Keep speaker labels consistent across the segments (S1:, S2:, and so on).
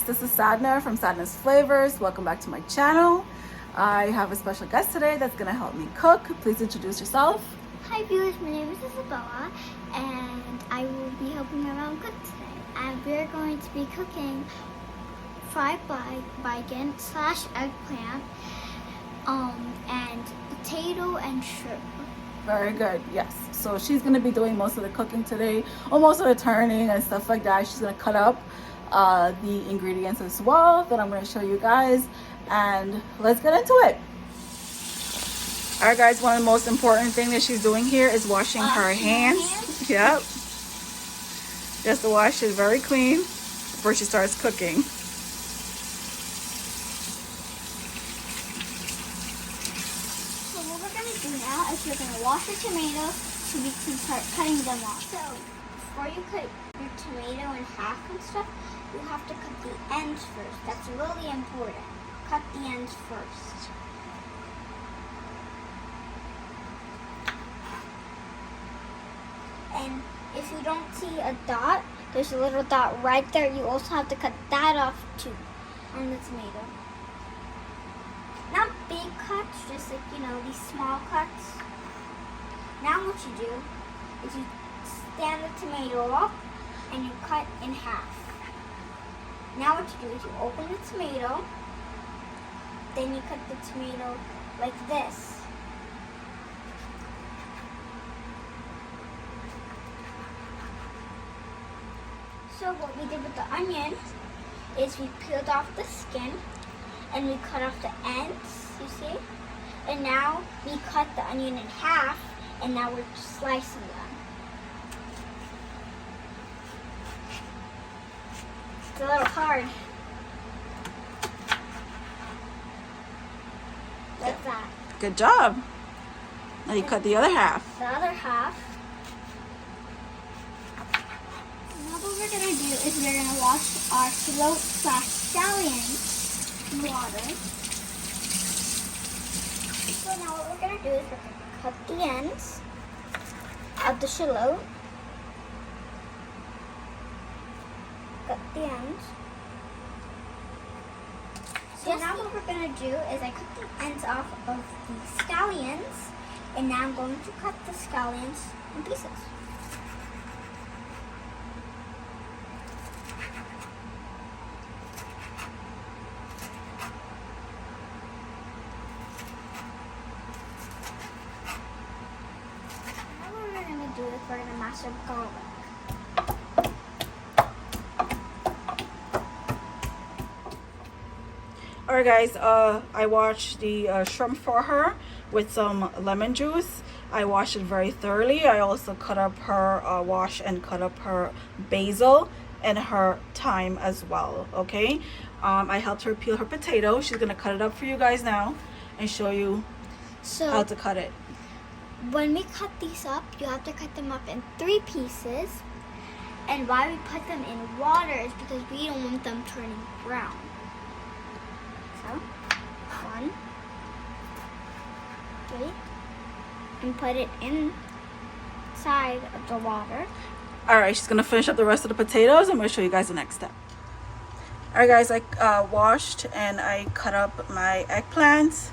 S1: this is Sadna from Sadna's Flavors. Welcome back to my channel. I have a special guest today that's going to help me cook. Please introduce yourself.
S2: Hi viewers, my name is Isabella and I will be helping around cook today. And we're going to be cooking fried Baighan / eggplant and potato and shrimp.
S1: Very good, yes. So she's going to be doing most of the cooking today, or most of the turning and stuff like that. She's going to cut up the ingredients as well that I'm going to show you guys, and let's get into it. All right, guys, one of the most important things that she's doing here is washing her hands. Yep. She has to wash it very clean before she starts cooking.
S2: So what we're going to do now is we're going to wash the tomatoes so we can start cutting them off. So before you cut your tomato in half and stuff, you have to cut the ends first. That's really important. Cut the ends first. And if you don't see a dot, there's a little dot right there. You also have to cut that off too on the tomato. Not big cuts, just like, these small cuts. Now what you do is you stand the tomato up and you cut in half. Now what you do is you open the tomato, then you cut the tomato like this. So what we did with the onion is we peeled off the skin and we cut off the ends, you see? And now we cut the onion in half and now we're slicing them. It's a little hard. Like that.
S1: Good job. Now you cut the other half.
S2: The other half. Now what we're going to do is we're going to wash our shallot / scallions in water. So now what we're going to do is we're going to cut the ends of the shallot. Cut the ends. So now what we're going to do is I cut the ends off of the scallions, and now I'm going to cut the scallions in pieces. Now what we're going to do is we're going to mash up garlic.
S1: Alright guys, I washed the shrimp for her with some lemon juice. I washed it very thoroughly. I also cut up her wash and cut up her basil and her thyme as well. Okay, I helped her peel her potato. She's gonna cut it up for you guys now and show you how to cut it.
S2: When we cut these up, you have to cut them up in 3 pieces. And why we put them in water is because we don't want them turning brown. So, 1, 3, and put it inside of the water.
S1: Alright, she's gonna finish up the rest of the potatoes. I'm gonna show you guys the next step. Alright guys, I washed and I cut up my eggplants.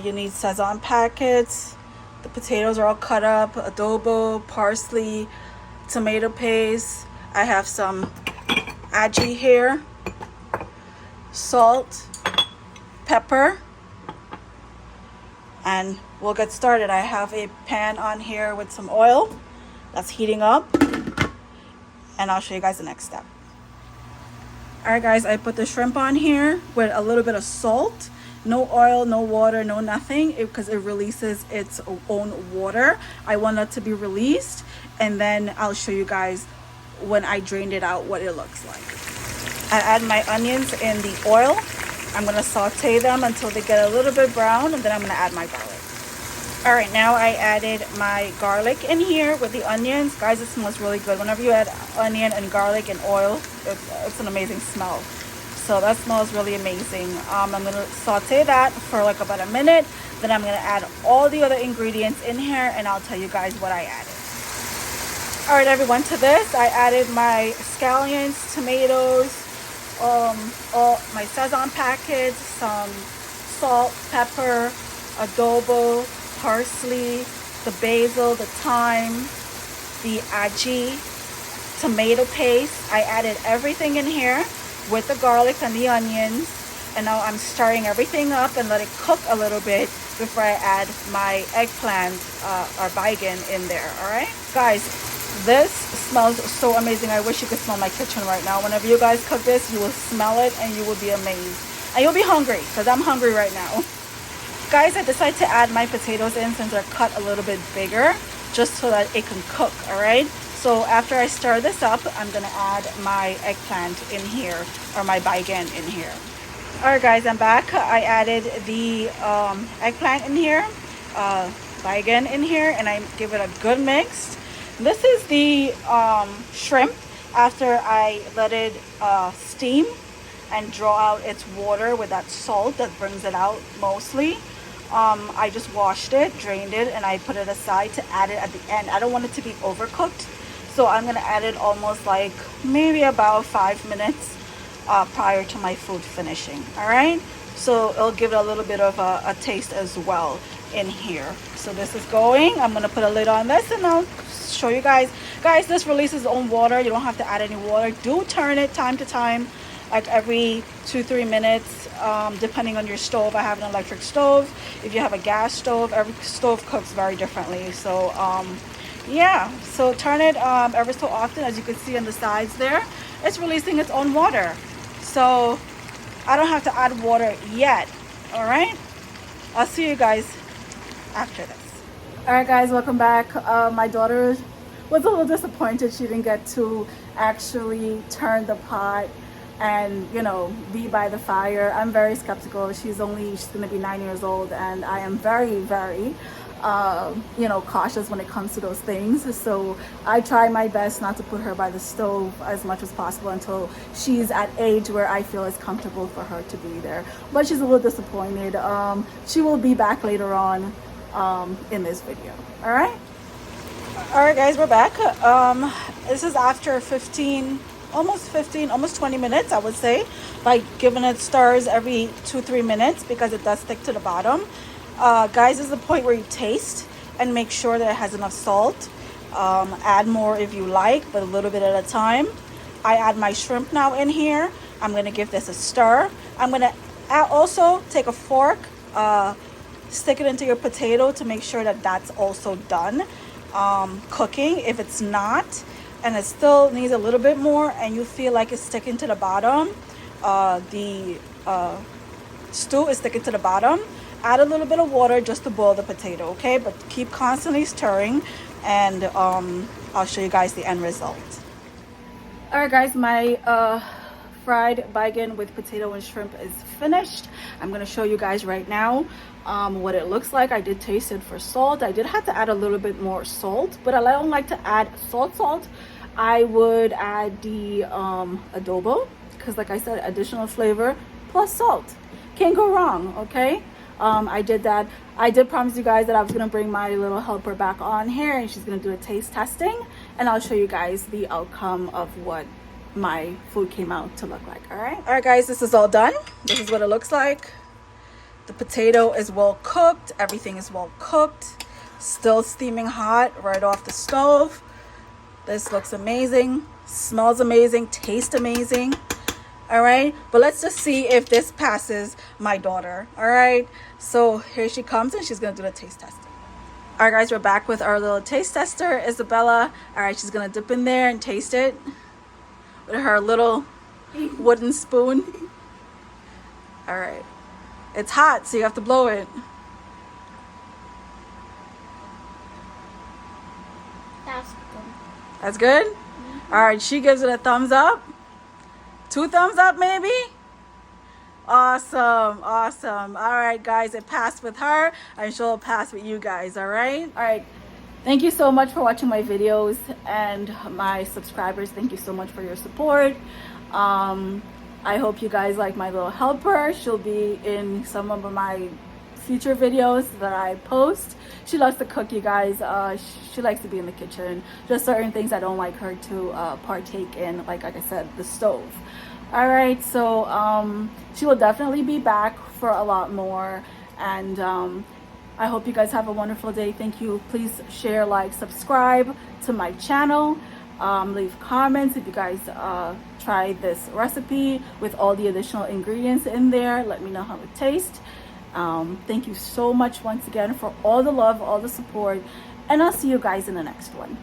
S1: You need Sazon packets. The potatoes are all cut up. Adobo, parsley, tomato paste. I have some aji here, salt, pepper, and we'll get started. I have a pan on here with some oil that's heating up, and I'll show you guys the next step. Alright guys, I put the shrimp on here with a little bit of salt. No oil, no water, no nothing, because it releases its own water. I want it to be released, and then I'll show you guys when I drained it out what it looks like. I add my onions in the oil. I'm going to saute them until they get a little bit brown, and then I'm going to add my garlic. Alright, now I added my garlic in here with the onions. Guys, it smells really good. Whenever you add onion and garlic and oil, it's an amazing smell. So that smells really amazing. I'm going to saute that for like about a minute. Then I'm going to add all the other ingredients in here, and I'll tell you guys what I added. All right, everyone, to this I added my scallions, tomatoes, all my Sazon packets, some salt, pepper, adobo, parsley, the basil, the thyme, the aji, tomato paste. I added everything in here with the garlic and the onions, and now I'm stirring everything up and let it cook a little bit before I add my eggplant or baighan in there. All right, guys, this smells so amazing. I wish you could smell my kitchen right now. Whenever you guys cook this, you will smell it and you will be amazed, and you'll be hungry, because I'm hungry right now. Guys, I decided to add my potatoes in since they're cut a little bit bigger, just so that it can cook. All right, so after I stir this up, I'm gonna add my eggplant in here, or my baighan in here. All right, guys, I'm back. I added the eggplant in here, baighan in here, and I give it a good mix. This is the shrimp after I let it steam and draw out its water with that salt that brings it out mostly. I just washed it, drained it, and I put it aside to add it at the end. I don't want it to be overcooked, so I'm gonna add it almost like maybe about 5 minutes prior to my food finishing. All right, so it'll give it a little bit of a taste as well in here. So this is going. I'm gonna put a lid on this and I'll show you guys. Guys, this releases its own water. You don't have to add any water. Do turn it time to time, like every 2-3 minutes, depending on your stove. I have an electric stove. If you have a gas stove, every stove cooks very differently. So yeah, so turn it ever so often. As you can see on the sides there, it's releasing its own water, so I don't have to add water yet. All right, I'll see you guys after this. All right, guys, welcome back. My daughter was a little disappointed she didn't get to actually turn the pot and, you know, be by the fire. I'm very skeptical. She's gonna be 9 years old, and I am very, very you know, cautious when it comes to those things. So I try my best not to put her by the stove as much as possible until she's at age where I feel it's comfortable for her to be there. But she's a little disappointed. She will be back later on in this video. All right, guys, we're back. This is after almost 20 minutes, I would say, by giving it stirs every 2-3 minutes, because it does stick to the bottom. Guys, this is the point where you taste and make sure that it has enough salt. Add more if you like, but a little bit at a time. I add my shrimp now in here. I'm going to give this a stir. I'm going to also take a fork, stick it into your potato to make sure that that's also done cooking. If it's not, and it still needs a little bit more, and you feel like it's sticking to the bottom, the stew is sticking to the bottom, add a little bit of water just to boil the potato, okay? But keep constantly stirring, and I'll show you guys the end result. All right, guys, my fried baighan with potato and shrimp is finished. I'm gonna show you guys right now what it looks like. I did taste it for salt. I did have to add a little bit more salt, but I don't like to add salt. I would add the adobo, because like I said, additional flavor plus salt. Can't go wrong, okay? I did that. I did promise you guys that I was gonna bring my little helper back on here, and she's gonna do a taste testing, and I'll show you guys the outcome of what my food came out to look like. All right, guys, this is all done. This is what it looks like. The potato is well cooked. Everything is well cooked. Still steaming hot right off the stove. This looks amazing, smells amazing, tastes amazing. All right, but let's just see if this passes my daughter. All right, so here she comes, and she's gonna do the taste test. All right, guys, we're back with our little taste tester, Isabella. All right, she's gonna dip in there and taste it with her little wooden spoon. All right, it's hot, so you have to blow it.
S2: That's good.
S1: That's good? All right, she gives it a thumbs up. 2 thumbs up, maybe? Awesome. All right, guys, it passed with her, and she'll pass with you guys. All right. Thank you so much for watching my videos, and my subscribers, thank you so much for your support. I hope you guys like my little helper. She'll be in some of my future videos that I post. She loves to cook, you guys. She likes to be in the kitchen. Just certain things I don't like her to partake in, like I said, the stove. All right, so she will definitely be back for a lot more, and I hope you guys have a wonderful day. Thank you. Please share, like, subscribe to my channel. Leave comments if you guys try this recipe with all the additional ingredients in there. Let me know how it tastes. Thank you so much once again for all the love, all the support, and I'll see you guys in the next one.